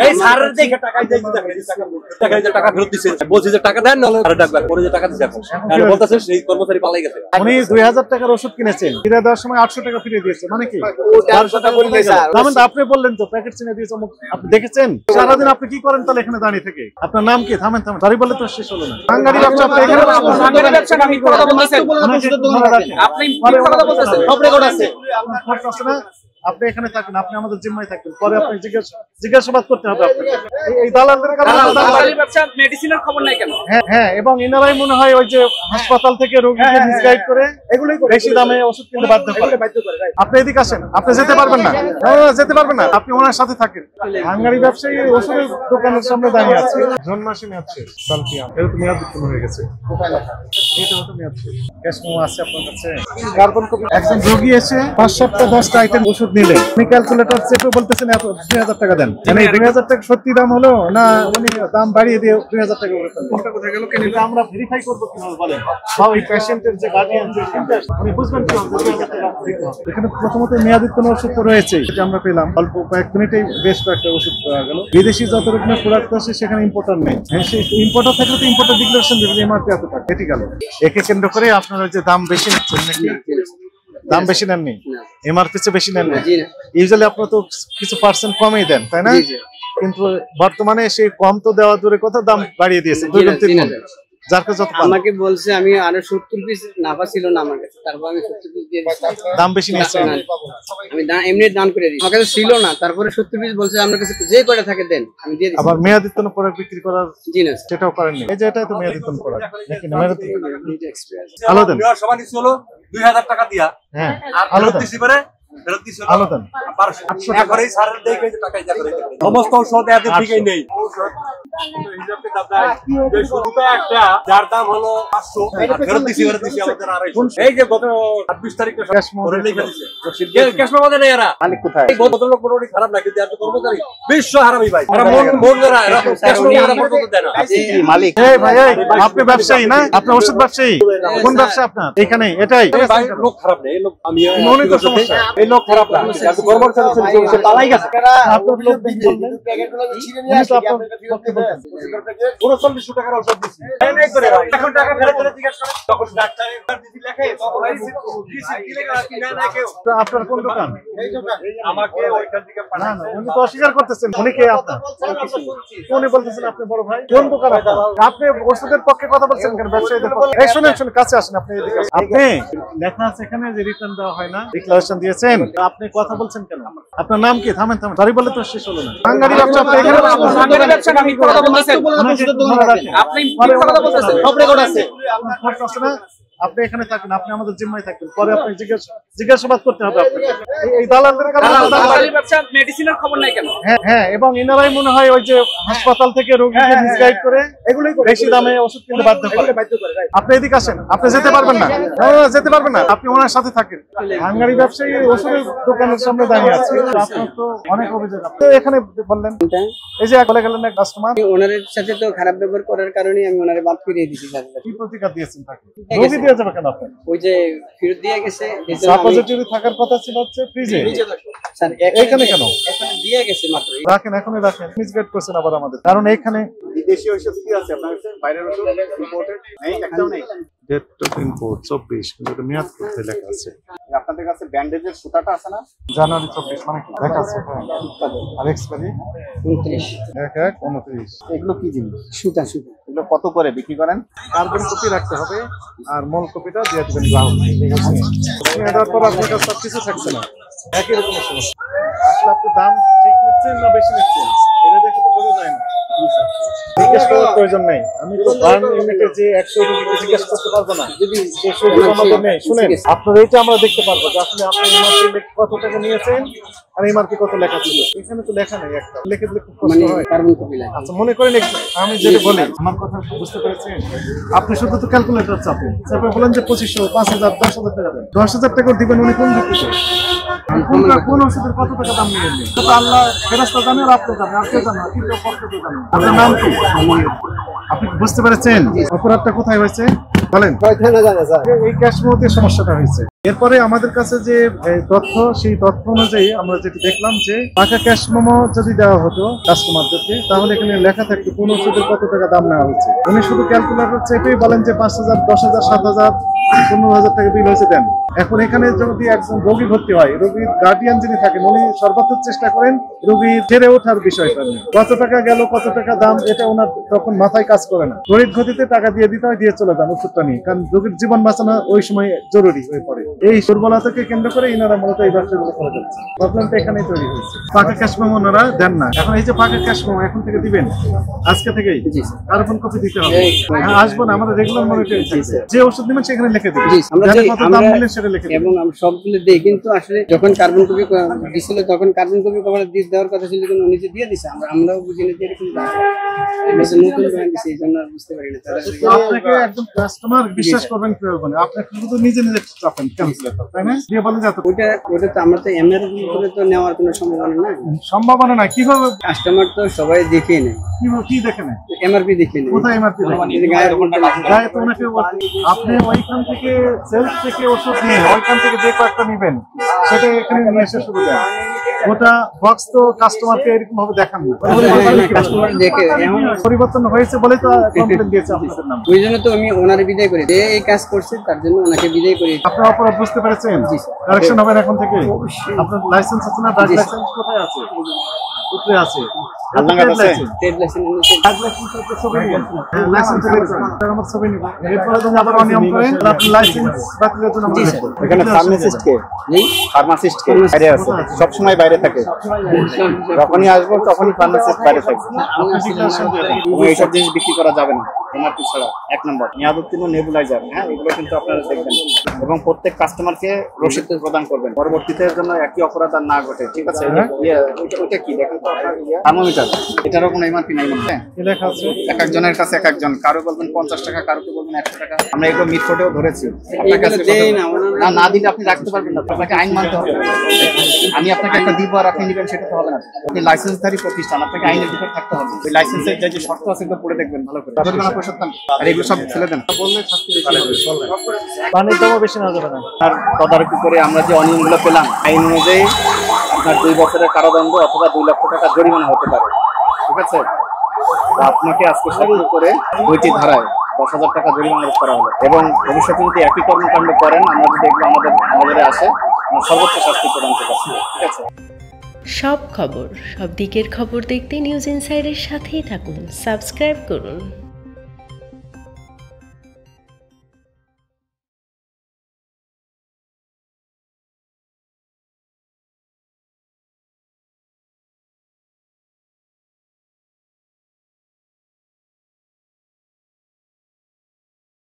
এই স্যারের দেখে টাকা দিয়েছি, টাকা যে টাকা ফেরত দিছে, বলছি যে টাকা দেন, নাহলে আরে ডাকবেন, পরে যে টাকা দিছে এখন আর বলতাছে সেই কর্মচারী পালাই গেছে। উনি 2000 টাকার ওষুধ কিনেছেন, ফিরে দেওয়ার সময় 800 টাকা ফিরে দিয়েছে, মানে কি 400 টাকা বলে স্যার। আপনি বললেন তো প্যাকেট চিনে দিয়েছে, আপনি দেখেছেন? সারাদিন আপনি কি করেন তাহলে এখানে দাঁড়িয়ে থেকে? আপনার নাম কি? থামেন দাঁড়িয়ে বলে তো শেষ হলো না। বাঙালি ব্যবসা, আপনি এখানে বাঙালি ব্যবসা আমি কথা বলতেছেন, আপনি কি কথা বলতেছেন? সব রেকর্ড আছে, আপনার ফটো আছে না? আপনি এখানে থাকেন, আপনি আমাদের জিম্মায় থাকবেন, পরে আপনি জিজ্ঞাসাবাদ করতে হবে আপনাকে। এই দালালদের কারণে বাঙালি ব্যবসা মেডিসিনের খবর নাই কেন? হ্যাঁ, এবং ইনারাই মনে হয় ওই যে হাসপাতাল থেকে রোগীকে মিসগাইড করে এগুলোই বেশি দামে ওষুধ কিনতে বাধ্য করে। আপনি এদিকে আসেন, আপনি যেতে পারবেন না, যেতে পারবেন না, আপনি ওনার সাথে থাকেন। বাঙালি ব্যবসায়ী ওষুধের দোকানের সামনে দাঁড়িয়ে আছে, জন্মাসী মেয়াদ শেষ, সালফিয়া এর তো মেয়াদ উত্তীর্ণ হয়ে গেছে, এটা তো মেয়াদ শেষ। ক্যাশ মেমো আছে আপনার কাছে? Carbon copy. একজন রোগী এসে 5 সপ্তাহ 10টা আইটেম ওষুধ নিলে উনি ক্যালকুলেটর চেপে বলতেছেন এত 2000 টাকা দেন। মানে 2000 টাকা সত্যি দাম হলো না উনি দাম বাড়িয়ে দিয়ে 2000 টাকা করে ফেললেন? কোনটা কোথায় গেল? কিন্তু আমরা ভেরিফাই করব কিভাবে বলেন? বা ওই পেশেন্টের যে গার্ডিয়ান যে উনি বুঝবেন কিভাবে 2000 টাকা দিতে হবে? এখানে প্রথমত মেয়াদ উত্তীর্ণ ওষুধ তো রয়েছে, যেটা আমরা পেলাম অল্প কয়েক মিনিটেই বেশ কয়েকটা ওষুধ পাওয়া গেল। বিদেশি যত রকমের প্রোডাক্ট আছে সেখানে ইম্পোর্টার নেই, সেই ইম্পোর্টার থাকলে তো ইম্পোর্টার ডিক্লারেশন দেবে এমআরপি এত টাকা, কেটে গেল। একে কেন্দ্র করে আপনারা যে দাম বেশি নিচ্ছেন নাকি? দাম বেশি নেননি, এমআরপি চেয়ে বেশি নেননি। ইউজুয়ালি আপনারা তো কিছু পার্সেন্ট কমই দেন, তাই না? কিন্তু বর্তমানে সেই কম তো দেওয়া দূরে কথা, দাম বাড়িয়ে দিয়েছে 2-3 গুণ। যার কাছে আমাকে বলছে আমি আরো 70 পিস নাফা ছিল না আমার কাছে, তারপর আমি 70 পিস দিয়ে দিয়েছি। দাম বেশি নিয়েছে, আমি এমনি দান করে দিয়েছি, আমার কাছে ছিল না, তারপরে 70 পিস বলছে আমার কাছে যে কয়টা থাকে দেন, আমি দিয়ে দিয়েছি। আবার মেয়াদ উত্তীর্ণ প্রোডাক্ট বিক্রি করার জিনিস সেটাও করেননি। এই যে এটাই তো মেয়াদ উত্তীর্ণ প্রোডাক্ট নাকি না? মেয়াদ ভালো দেন, নেওয়ার সময় ছিল 2000 টাকা দিয়া, হ্যাঁ আর ভালো ফেরত দেন, দিছি পরে ফেরত দিছি ভালো দেন। 800 টাকা করে স্যারের দেখে যে টাকা যা করে সমস্ত ঔষধ এত ঠিকই নেই। হিসাব কিতাব নাই, যে শুধুটা একটা যার দাম হলো 500 আর ফেরত দিছি আমাদের 250। এই যে গত 26 তারিখে ক্যাশ মেমো করে লিখে দিছে, ক্যাশ মেমো দেন এরা। মালিক কোথায়? এই ভদ্রলোক মোটামুটি খারাপ না, কিন্তু এত কর্মচারী বিশ্ব হারামি ভাই, এরা মন ধরা, এরা ক্যাশ মেমো এরা পর্যন্ত দেয় না। মালিক এই ভাই, আপনি ব্যবসায়ী না? আপনি ওষুধ ব্যবসায়ী? কোন ব্যবসা আপনার? এখানে এটাই ভাই লোক খারাপ না, এই লোক আমি মনে তো সমস্যা, এই লোক খারাপ না, এত কর্মচারী সে পালাই গেছে। আপনার লোক দিচ্ছেন প্যাকেটগুলো ছিঁড়ে নিয়ে আসি, আপনি পক্ষে বলতেছেন 3900 টাকার ওষুধ দিছি, এই করে ভাই এখন টাকা ফেরত দিতে জিজ্ঞাসা করে, তখন ডাক্তারের দিদি লেখে তখন দিছি দিলে কি না না কেউ। আপনার কোন দোকান? এই দোকান আমাকে ওইখান থেকে না পাঠান। না, উনি তো অস্বীকার করতেছেন। উনি কে আপনার? উনি বলতেছেন আপনি বড় ভাই। কোন দোকান আপনার? আপনি ওষুধের পক্ষে কথা বলছেন কেন? ব্যবসায়ীদের পক্ষে? এই শুনেন কাছে আসেন, আপনি এদিকে আসেন। আপনি লেখা আছে এখানে যে রিটার্ন দেওয়া হয় না, ডিক্লারেশন দিয়েছেন, আপনি কথা বলছেন কেন? আপনার নাম কি? থামেন দাঁড়িয়ে বলে তো শেষ হলো না। বাঙালি ব্যবসা, আপনি এখানে বাঙালি ব্যবসা আমি কথা বলতেছেন, আপনি কি কথা বলতেছেন? সব রেকর্ড আছে, আপনার ফটো আছে না? আপনি এখানে থাকেন, আপনি আমাদের জিম্মায় থাকবেন, পরে আপনি জিজ্ঞাসাবাদ করতে হবে আপনাকে। এই দালালদের কারণে বাঙালি ব্যবসা মেডিসিনের খবর নাই কেন? হ্যাঁ, এবং ইনারাই মনে হয় ওই যে হাসপাতাল থেকে রোগীকে মিসগাইড করে এগুলোই বেশি দামে ওষুধ কিনতে বাধ্য করে। আপনি এদিকে আসেন, আপনি যেতে পারবেন না, যেতে পারবেন না, আপনি ওনার সাথে থাকেন। বাঙালি ব্যবসায়ী ওষুধের দোকানের সামনে দাঁড়িয়ে আছে, আপনার তো অনেক অভিযোগ। আপনি এখানে বললেন এই যে বলে গেলেন এক কাস্টমার, ওনার সাথে তো খারাপ ব্যবহার করার কারণে আমি ওনারে বাদ ফিরিয়ে দিয়েছি। কি প্রতিকার দিয়েছেন তাকে? রোগী দিয়ে যাবে কেন? আপনি ওই যে ফেরত দিয়ে গেছে, সাপোজিটরি থাকার কথা ছিল হচ্ছে ফ্রিজে, স্যার এখানে কেন এখানে দিয়ে গেছে মাত্র। রাখেন, এখনই রাখেন, মিসগাইড করছেন আবার আমাদের। কারণ এখানে বিদেশি ওষুধ কি আছে আপনার কাছে? বাইরের ওষুধ ইম্পোর্টেড নেই, একদম নেই। ডেট অফ ইম্পোর্ট 24, কিন্তু এটা মেয়াদ করতে লেখা আছে। আপনাদের কাছে ব্যান্ডেজের সুতাটা আছে না? জানুয়ারি 24 মানে কি লেখা আছে? আর এক্সপায়ারি 29 1/1/29। এগুলো কি জিনিস? সুতা এগুলো কত করে বিক্রি করেন? কার্বন কপি রাখতে হবে আর মূল কপিটা দিয়ে দিবেন গ্রাহক। ঠিক আছে, এটার পর আপনার কাছে সব কিছু থাকছে না, একই রকম সমস্যা। আসলে আপনি দাম ঠিক নিচ্ছেন না বেশি নিচ্ছেন, এটা দেখে তো বোঝা যায় না। জিজ্ঞেস করার প্রয়োজন নেই, আমি তো বার্ন ইউনিটে যে 100 রুপি জিজ্ঞেস করতে পারবো না, যদি সেই সুযোগ আমাদের নেই। শুনেন, আপনার এইটা আমরা দেখতে পারবো যে আসলে আপনি এমআরপি কত টাকা নিয়েছেন আর এমআরপি কত লেখা ছিল। এখানে তো লেখা নেই, একটা লিখে দিলে খুব কষ্ট হয়। কার্বন কপি লাগে। আচ্ছা, মনে করেন আমি যেটা বলি, আমার কথা বুঝতে পেরেছেন? আপনি শুধু তো ক্যালকুলেটর চাপেন, তারপর বলেন যে 2500, 5000, 10,000 টাকা দেন। 10,000 টাকা দিবেন উনি কোন ভিত্তিতে? কোন ওষুধের কত টাকা দাম নিয়ে নেন? তো আল্লাহ ফেরেশতা জানে আর আপনি জানেন, আর কেউ জানে না, কিন্তু পক্ষে কেউ জানে না। আপনার নাম কি? আপনি বুঝতে পেরেছেন অপরাধটা কোথায় হয়েছে বলেন? এই ক্যাশ মেমোতে সমস্যাটা হয়েছে। এরপরে আমাদের কাছে যে তথ্য, সেই তথ্য অনুযায়ী আমরা যেটি দেখলাম যে পাকা ক্যাশ মেমো যদি দেওয়া হতো কাস্টমারদেরকে, তাহলে এখানে লেখা থাকতো কোন ওষুধের কত টাকা দাম নেওয়া হচ্ছে। উনি শুধু ক্যালকুলেটর চেপেই বলেন যে 5,000, 10,000, 7,000, 15,000 টাকা বিল হয়েছে দেন। এখন এখানে যদি একজন রোগী ভর্তি হয়, রোগীর গার্ডিয়ান যিনি থাকেন উনি সর্বাত্মক চেষ্টা করেন রোগীর ছেড়ে ওঠার বিষয়টা নিয়ে। কত টাকা গেল, কত টাকা দাম, এটা ওনার তখন মাথায় কাজ করে না। তড়িৎ গতিতে টাকা দিয়ে দিতে হয়, দিয়ে চলে যান ওষুধটা নিয়ে, কারণ রোগীর জীবন বাঁচানো ওই সময় জরুরি হয়ে পড়ে। এই দুর্বলতাকে কেন্দ্র করে ইনারা মূলত এই ব্যবসাগুলো করে যাচ্ছে। প্রবলেমটা এখানেই তৈরি হয়েছে। পাকা ক্যাশ মেমো ওনারা দেন না। এখন এই যে পাকা ক্যাশ মেমো এখন থেকে দিবেন, আজকে থেকেই কার্বন কপি দিতে হবে। আসবো না, আমাদের রেগুলার মনিটরিং থাকবে। যে ওষুধ দিবেন সেখানে লিখে দিবেন, কত দাম দিলেন সেটা লিখে দিবেন। এবং আমরা সবগুলো দিই, কিন্তু আসলে যখন কার্বন কপি দিছিল তখন কার্বন কপি কভার দেওয়ার কথা ছিল, কিন্তু উনি যে দিয়ে দিছে আমরাও বুঝি না যে এরকম নতুন ব্র্যান্ড দিছে, এই জন্য বুঝতে পারি না। আপনাকে একদম কাস্টমার বিশ্বাস করবেন কিভাবে বলে? আপনি শুধু নিজে নিজে চাপেন ক্যালকুলেটর, তাই না? দিয়ে বলেন যে ওটা তো আমরা তো এমআর করে তো নেওয়ার কোনো সম্ভাবনা নাই। সম্ভাবনা নাই কিভাবে? কাস্টমার তো সবাই দেখে নেয়। কি দেখে নেয়? এমআরপি দেখে নেয়। কোথায় এমআরপি দেখে? গায়ে তো ওনাকে আপনি ওইখান থেকে সেলস থেকে ওষুধ নিয়ে ওইখান থেকে যে কয়েকটা নেবেন সেটা এখানে নিয়ে এসে শুরু দেন। ওটা বক্স তো কাস্টমারকে এরকম ভাবে দেখান না। কাস্টমার দেখে এমন পরিবর্তন হয়েছে বলে তো কমপ্লেইন দিয়েছে আপনাদের নাম। ওই জন্য তো আমি ওনারে বিদায় করি, যে এই কাজ করছে তার জন্য ওনাকে বিদায় করি। আপনার অপরাধ বুঝতে পেরেছেন? কারেকশন হবেন এখন থেকে। আপনার লাইসেন্স আছে না? ড্রাইভ লাইসেন্স কোথায় আছে? উপরে আছে। ট্রেড লাইসেন্স লাইসেন্স আমার ছবি নিব। এরপরে যদি আবার অনিয়ম করেন তাহলে আপনি লাইসেন্স বাতিলের জন্য আমরা দেখব। এখানে ফার্মাসিস্ট কে? ফার্মাসিস্ট কে বাইরে আছে, সব সময় বাইরে থাকে। যখনই আসবো তখনই ফার্মাসিস্ট বাইরে থাকে। এবং এইসব জিনিস বিক্রি করা যাবে না এমআরপি ছাড়া। 1 নম্বর মেয়াদোত্তীর্ণ নেবুলাইজার, হ্যাঁ, এগুলো কিন্তু আপনারা দেখবেন এবং প্রত্যেক কাস্টমারকে রসিদ প্রদান করবেন, পরবর্তীতে জন্য একই অপরাধ আর না ঘটে। ঠিক আছে? ওইটা কি দেখেন তো, থার্মোমিটার, এটারও কোনো এমআরপি নাই মনে হয়। লেখা আছে এক একজনের কাছে এক একজন, কারো বলবেন 50 টাকা, কারো বলবেন 100 টাকা। আমরা এগুলো মিটফোটেও ধরেছি। না দিলে আপনি রাখতে পারবেন না, আপনাকে আইন মানতে হবে। আমি আপনাকে একটা দিব আর আপনি নেবেন সেটা তো হবে না। আপনি লাইসেন্সধারী প্রতিষ্ঠান, আপনাকে আইনের ভিতরে থাকতে হবে। ওই লাইসেন্সের যে শর্ত আছে এগুলো পড়ে দেখবেন ভালো করে। জরিমানা পরিশোধ আর এগুলো সব ছেড়ে দেন। বললে শাস্তি বেশি হবে, পানির দামও বেশি না যাবে না। আর তদারকি করে আমরা যে অনিয়মগুলো পেলাম, আইন অনুযায়ী আপনার 2 বছরের কারাদণ্ড অথবা 2 লক্ষ টাকা জরিমানা হতে পারে। ঠিক আছে? আপনাকে আজকে সতর্ক করে 2টি ধারায় 10,000 টাকা জরিমানা করা হলো। এবং ভবিষ্যতে যদি একই কর্মকাণ্ড করেন, আমরা যদি এগুলো আমাদের নজরে আসে, আমরা সর্বোচ্চ শাস্তি প্রদান করতে পারছি। ঠিক আছে? সব খবর, সব দিকের খবর দেখতে নিউজ ইনসাইডের সাথেই থাকুন, সাবস্ক্রাইব করুন।